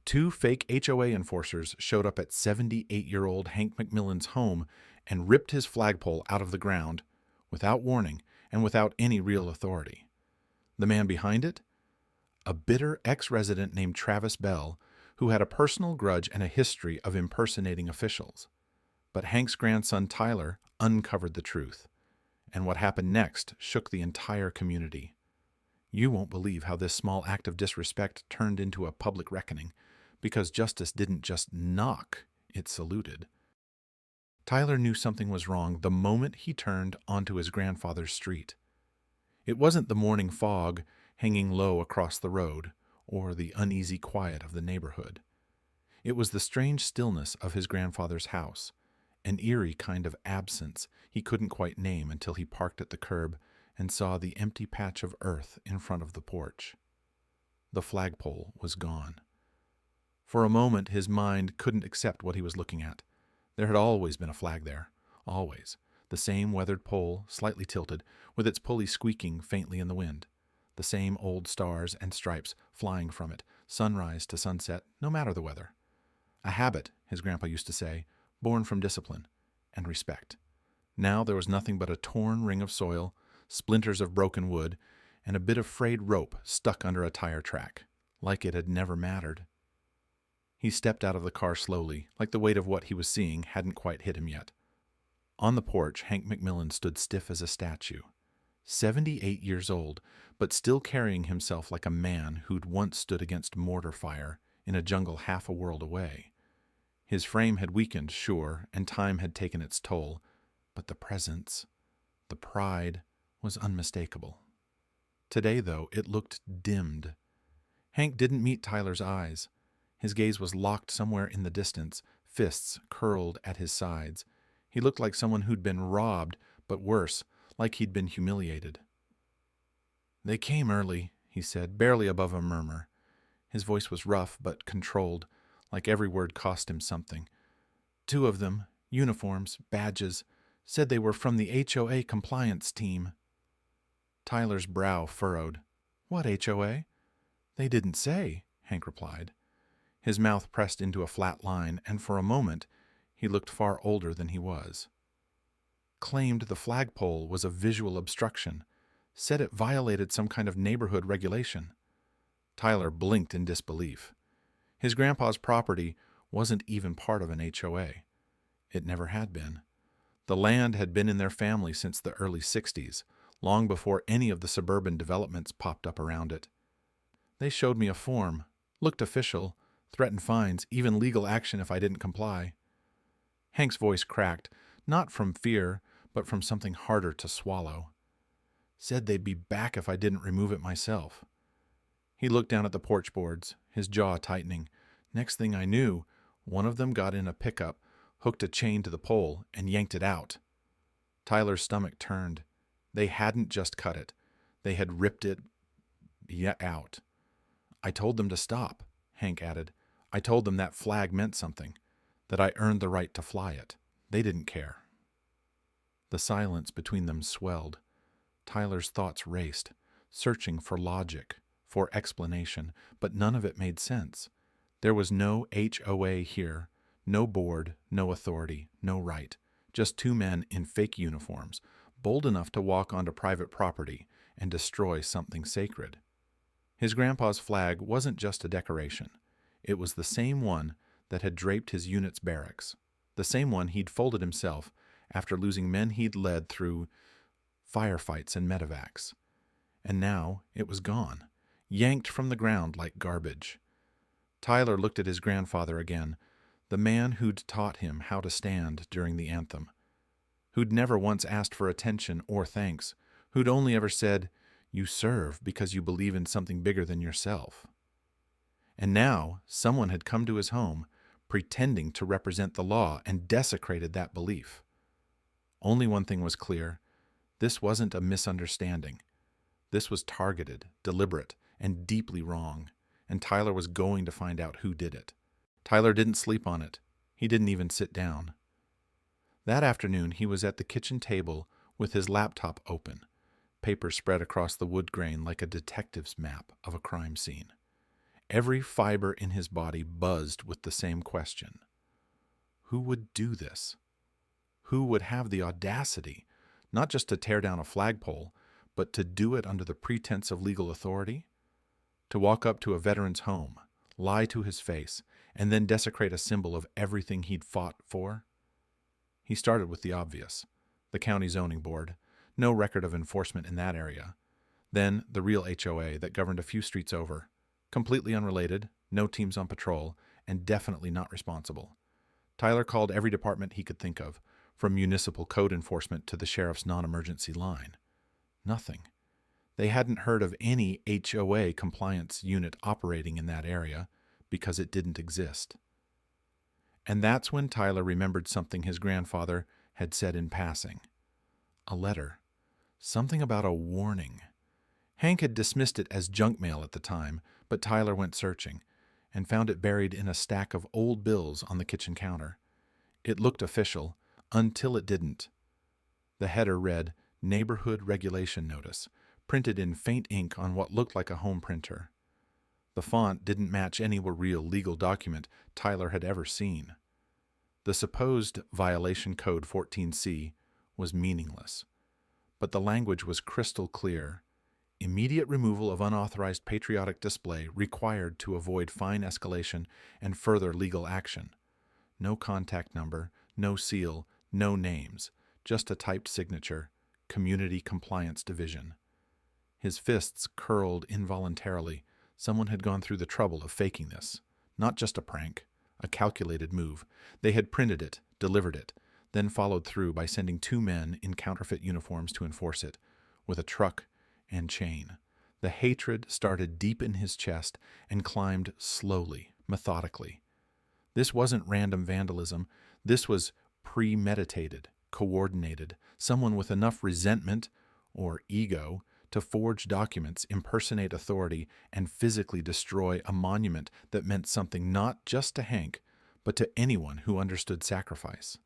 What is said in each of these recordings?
Two fake HOA enforcers showed up at 78-year-old Hank Macmillan's home and ripped his flagpole out of the ground without warning and without any real authority. The man behind it? A bitter ex-resident named Travis Bell, who had a personal grudge and a history of impersonating officials. But Hank's grandson Tyler uncovered the truth, and what happened next shook the entire community. You won't believe how this small act of disrespect turned into a public reckoning, because justice didn't just knock, it saluted. Tyler knew something was wrong the moment he turned onto his grandfather's street. It wasn't the morning fog hanging low across the road, or the uneasy quiet of the neighborhood. It was the strange stillness of his grandfather's house, an eerie kind of absence he couldn't quite name until he parked at the curb and saw the empty patch of earth in front of the porch. The flagpole was gone. For a moment his mind couldn't accept what he was looking at. There had always been a flag there, always. The same weathered pole, slightly tilted, with its pulley squeaking faintly in the wind. The same old stars and stripes flying from it, sunrise to sunset, no matter the weather. A habit, his grandpa used to say, born from discipline and respect. Now there was nothing but a torn ring of soil, splinters of broken wood, and a bit of frayed rope stuck under a tire track, like it had never mattered. He stepped out of the car slowly, like the weight of what he was seeing hadn't quite hit him yet. On the porch, Hank Macmillan stood stiff as a statue. 78 years old, but still carrying himself like a man who'd once stood against mortar fire in a jungle half a world away. His frame had weakened, sure, and time had taken its toll, but the presence, the pride, was unmistakable. Today, though, it looked dimmed. Hank didn't meet Tyler's eyes. His gaze was locked somewhere in the distance, fists curled at his sides. He looked like someone who'd been robbed, but worse, like he'd been humiliated. "They came early," he said, barely above a murmur. His voice was rough but controlled, like every word cost him something. "Two of them, uniforms, badges, said they were from the HOA compliance team." Tyler's brow furrowed. "What HOA?" "They didn't say," Hank replied. His mouth pressed into a flat line, and for a moment he looked far older than he was. Claimed the flagpole was a visual obstruction, said it violated some kind of neighborhood regulation. Tyler blinked in disbelief. His grandpa's property wasn't even part of an HOA. It never had been. The land had been in their family since the early 60s, long before any of the suburban developments popped up around it. "They showed me a form, looked official, threatened fines, even legal action if I didn't comply." Hank's voice cracked, not from fear, but from something harder to swallow. "Said they'd be back if I didn't remove it myself." He looked down at the porch boards, his jaw tightening. Next thing I knew, one of them got in a pickup, hooked a chain to the pole, and yanked it out. Tyler's stomach turned. They hadn't just cut it. They had ripped it out. "I told them to stop," Hank added. "I told them that flag meant something, that I earned the right to fly it. They didn't care." The silence between them swelled. Tyler's thoughts raced, searching for logic, for explanation, but none of it made sense. There was no HOA here, no board, no authority, no right, just two men in fake uniforms, bold enough to walk onto private property and destroy something sacred. His grandpa's flag wasn't just a decoration. It was the same one that had draped his unit's barracks, the same one he'd folded himself after losing men he'd led through firefights and medevacs. And now it was gone, yanked from the ground like garbage. Tyler looked at his grandfather again, the man who'd taught him how to stand during the anthem, who'd never once asked for attention or thanks, who'd only ever said, "You serve because you believe in something bigger than yourself." And now someone had come to his home, pretending to represent the law, and desecrated that belief. Only one thing was clear. This wasn't a misunderstanding. This was targeted, deliberate, and deeply wrong, and Tyler was going to find out who did it. Tyler didn't sleep on it. He didn't even sit down. That afternoon he was at the kitchen table with his laptop open, paper spread across the wood grain like a detective's map of a crime scene. Every fiber in his body buzzed with the same question. Who would do this? Who would have the audacity, not just to tear down a flagpole, but to do it under the pretense of legal authority? To walk up to a veteran's home, lie to his face, and then desecrate a symbol of everything he'd fought for? He started with the obvious: the county zoning board, no record of enforcement in that area. Then the real HOA that governed a few streets over, completely unrelated, no teams on patrol, and definitely not responsible. Tyler called every department he could think of, from municipal code enforcement to the sheriff's non-emergency line. Nothing. They hadn't heard of any HOA compliance unit operating in that area because it didn't exist. And that's when Tyler remembered something his grandfather had said in passing. A letter. Something about a warning. Hank had dismissed it as junk mail at the time, but Tyler went searching and found it buried in a stack of old bills on the kitchen counter. It looked official until it didn't. The header read, Neighborhood Regulation Notice, printed in faint ink on what looked like a home printer. The font didn't match any real legal document Tyler had ever seen. The supposed violation code 14C was meaningless, but the language was crystal clear. Immediate removal of unauthorized patriotic display required to avoid fine escalation and further legal action. No contact number, no seal, no names, just a typed signature, Community Compliance Division. His fists curled involuntarily. Someone had gone through the trouble of faking this. Not just a prank, a calculated move. They had printed it, delivered it, then followed through by sending 2 men in counterfeit uniforms to enforce it, with a truck and chain. The hatred started deep in his chest and climbed slowly, methodically. This wasn't random vandalism. This was premeditated, coordinated. Someone with enough resentment or ego to forge documents, impersonate authority, and physically destroy a monument that meant something not just to Hank, but to anyone who understood sacrifice.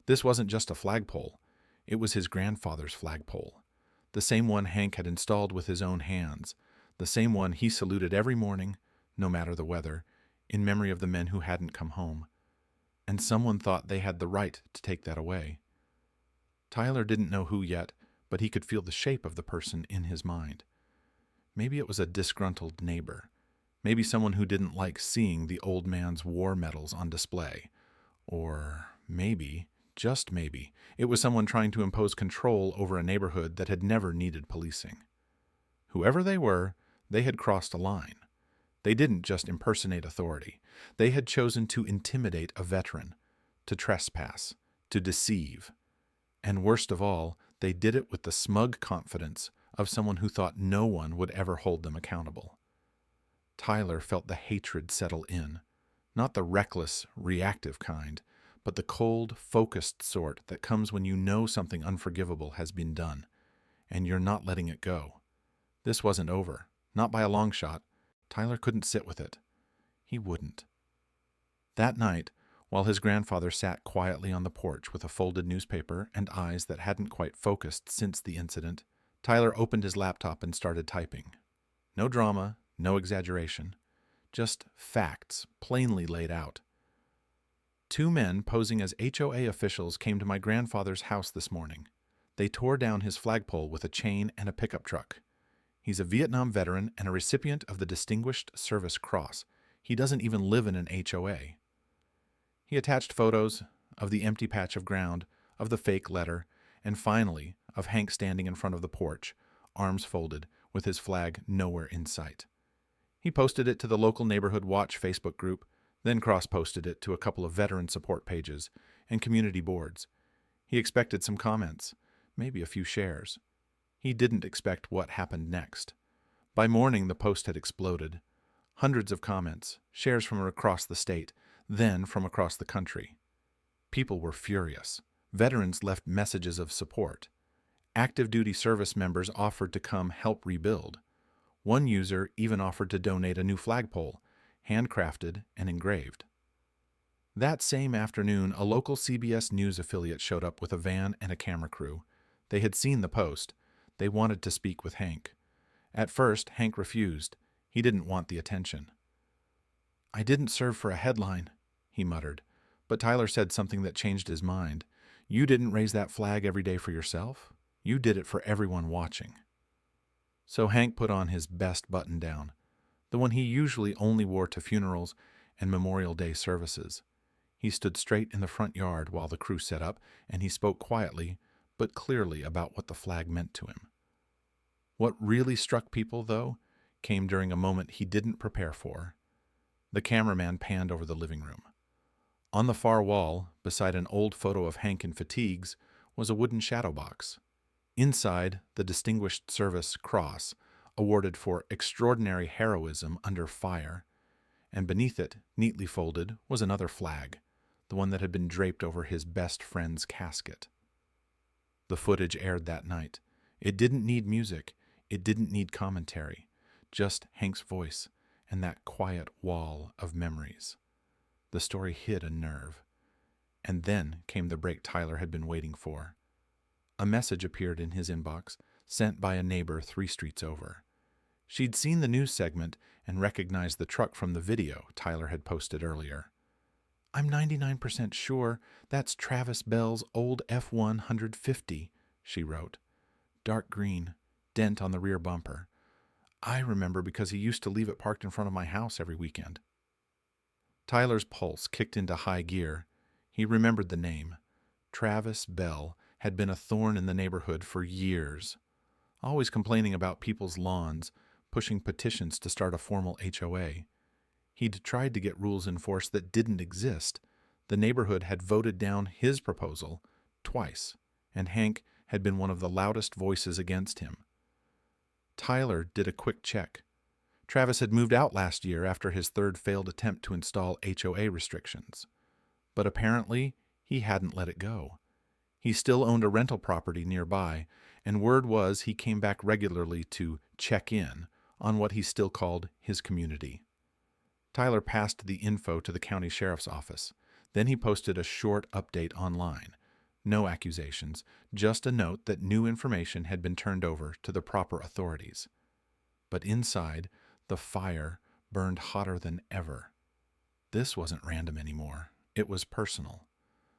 This wasn't just a flagpole. It was his grandfather's flagpole. The same one Hank had installed with his own hands. The same one he saluted every morning, no matter the weather, in memory of the men who hadn't come home. And someone thought they had the right to take that away. Tyler didn't know who yet, but he could feel the shape of the person in his mind. Maybe it was a disgruntled neighbor. Maybe someone who didn't like seeing the old man's war medals on display. Or maybe, just maybe, it was someone trying to impose control over a neighborhood that had never needed policing. Whoever they were, they had crossed a line. They didn't just impersonate authority. They had chosen to intimidate a veteran, to trespass, to deceive. And worst of all, they did it with the smug confidence of someone who thought no one would ever hold them accountable. Tyler felt the hatred settle in, not the reckless, reactive kind, but the cold, focused sort that comes when you know something unforgivable has been done, and you're not letting it go. This wasn't over, not by a long shot. Tyler couldn't sit with it. He wouldn't. That night, while his grandfather sat quietly on the porch with a folded newspaper and eyes that hadn't quite focused since the incident, Tyler opened his laptop and started typing. No drama, no exaggeration, just facts plainly laid out. 2 men posing as HOA officials came to my grandfather's house this morning. They tore down his flagpole with a chain and a pickup truck. He's a Vietnam veteran and a recipient of the Distinguished Service Cross. He doesn't even live in an HOA. He attached photos of the empty patch of ground, of the fake letter, and finally of Hank standing in front of the porch, arms folded, with his flag nowhere in sight. He posted it to the local Neighborhood Watch Facebook group, then cross-posted it to a couple of veteran support pages and community boards. He expected some comments, maybe a few shares. He didn't expect what happened next. By morning, the post had exploded. Hundreds of comments, shares from across the state, then from across the country. People were furious. Veterans left messages of support. Active duty service members offered to come help rebuild. One user even offered to donate a new flagpole, handcrafted and engraved. That same afternoon, a local CBS News affiliate showed up with a van and a camera crew. They had seen the post. They wanted to speak with Hank. At first, Hank refused. He didn't want the attention. "I didn't serve for a headline," he muttered, but Tyler said something that changed his mind. "You didn't raise that flag every day for yourself. You did it for everyone watching." So Hank put on his best button-down, the one he usually only wore to funerals and Memorial Day services. He stood straight in the front yard while the crew set up, and he spoke quietly but clearly about what the flag meant to him. What really struck people, though, came during a moment he didn't prepare for. The cameraman panned over the living room. On the far wall, beside an old photo of Hank in fatigues, was a wooden shadow box. Inside, the Distinguished Service Cross, awarded for extraordinary heroism under fire, and beneath it, neatly folded, was another flag, the one that had been draped over his best friend's casket. The footage aired that night. It didn't need music. It didn't need commentary. Just Hank's voice and that quiet wall of memories. The story hit a nerve. And then came the break Tyler had been waiting for. A message appeared in his inbox, sent by a neighbor 3 streets over. She'd seen the news segment and recognized the truck from the video Tyler had posted earlier. "I'm 99% sure that's Travis Bell's old F-150, she wrote. "Dark green, dent on the rear bumper. I remember because he used to leave it parked in front of my house every weekend." Tyler's pulse kicked into high gear. He remembered the name. Travis Bell had been a thorn in the neighborhood for years, always complaining about people's lawns, pushing petitions to start a formal HOA. He'd tried to get rules enforced that didn't exist. The neighborhood had voted down his proposal twice, and Hank had been one of the loudest voices against him. Tyler did a quick check. Travis had moved out last year after his 3rd failed attempt to install HOA restrictions. But apparently, he hadn't let it go. He still owned a rental property nearby, and word was he came back regularly to check in on what he still called his community. Tyler passed the info to the county sheriff's office. Then he posted a short update online. No accusations, just a note that new information had been turned over to the proper authorities. But inside, the fire burned hotter than ever. This wasn't random anymore. It was personal.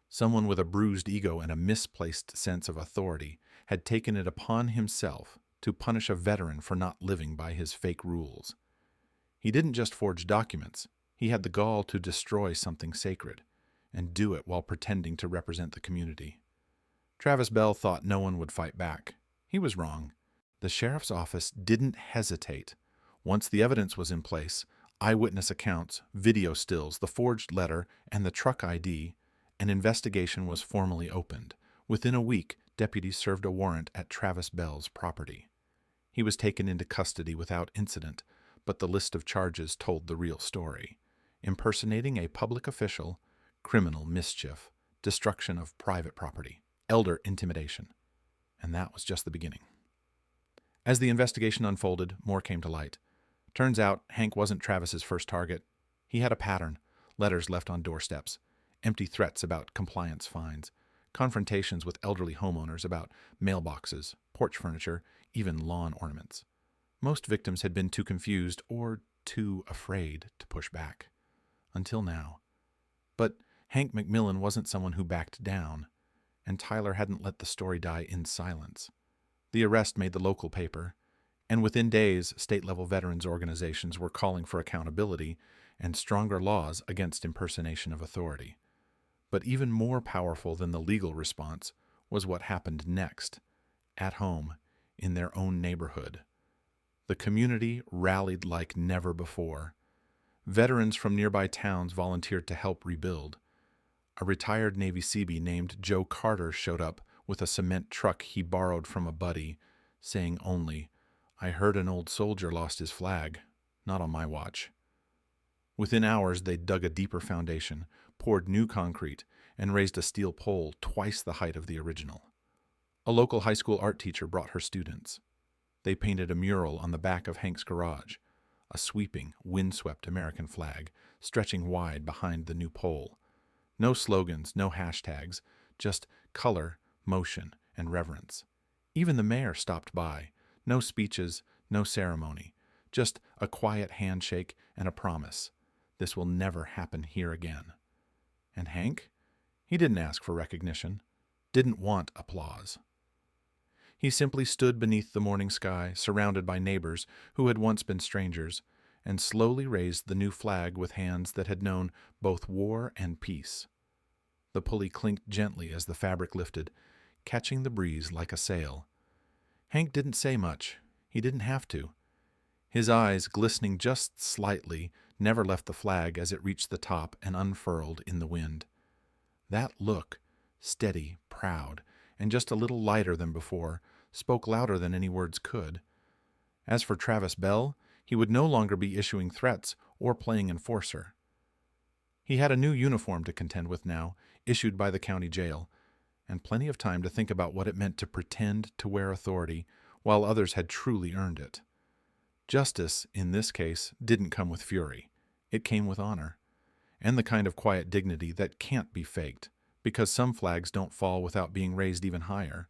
Someone with a bruised ego and a misplaced sense of authority had taken it upon himself to punish a veteran for not living by his fake rules. He didn't just forge documents. He had the gall to destroy something sacred, and do it while pretending to represent the community. Travis Bell thought no one would fight back. He was wrong. The sheriff's office didn't hesitate. Once the evidence was in place, eyewitness accounts, video stills, the forged letter, and the truck ID, an investigation was formally opened. Within a week, deputies served a warrant at Travis Bell's property. He was taken into custody without incident, but the list of charges told the real story: impersonating a public official, criminal mischief, destruction of private property, elder intimidation. And that was just the beginning. As the investigation unfolded, more came to light. Turns out Hank wasn't Travis's first target. He had a pattern: letters left on doorsteps, empty threats about compliance fines, confrontations with elderly homeowners about mailboxes, porch furniture, even lawn ornaments. Most victims had been too confused or too afraid to push back. Until now. But Hank Macmillan wasn't someone who backed down, and Tyler hadn't let the story die in silence. The arrest made the local paper, and within days, state-level veterans organizations were calling for accountability and stronger laws against impersonation of authority. But even more powerful than the legal response was what happened next, at home, in their own neighborhood. The community rallied like never before. Veterans from nearby towns volunteered to help rebuild. A retired Navy Seabee named Joe Carter showed up with a cement truck he borrowed from a buddy, saying only, "I heard an old soldier lost his flag. Not on my watch." Within hours, they dug a deeper foundation, poured new concrete, and raised a steel pole twice the height of the original. A local high school art teacher brought her students. They painted a mural on the back of Hank's garage, a sweeping, windswept American flag stretching wide behind the new pole. No slogans, no hashtags, just color, motion, and reverence. Even the mayor stopped by. No speeches, no ceremony, just a quiet handshake and a promise. This will never happen here again. And Hank? He didn't ask for recognition, didn't want applause. He simply stood beneath the morning sky, surrounded by neighbors who had once been strangers, and slowly raised the new flag with hands that had known both war and peace. The pulley clinked gently as the fabric lifted, catching the breeze like a sail. Hank didn't say much. He didn't have to. His eyes, glistening just slightly, never left the flag as it reached the top and unfurled in the wind. That look, steady, proud, and just a little lighter than before, spoke louder than any words could. As for Travis Bell, he would no longer be issuing threats or playing enforcer. He had a new uniform to contend with now, issued by the county jail, and plenty of time to think about what it meant to pretend to wear authority while others had truly earned it. Justice, in this case, didn't come with fury. It came with honor, and the kind of quiet dignity that can't be faked, because some flags don't fall without being raised even higher,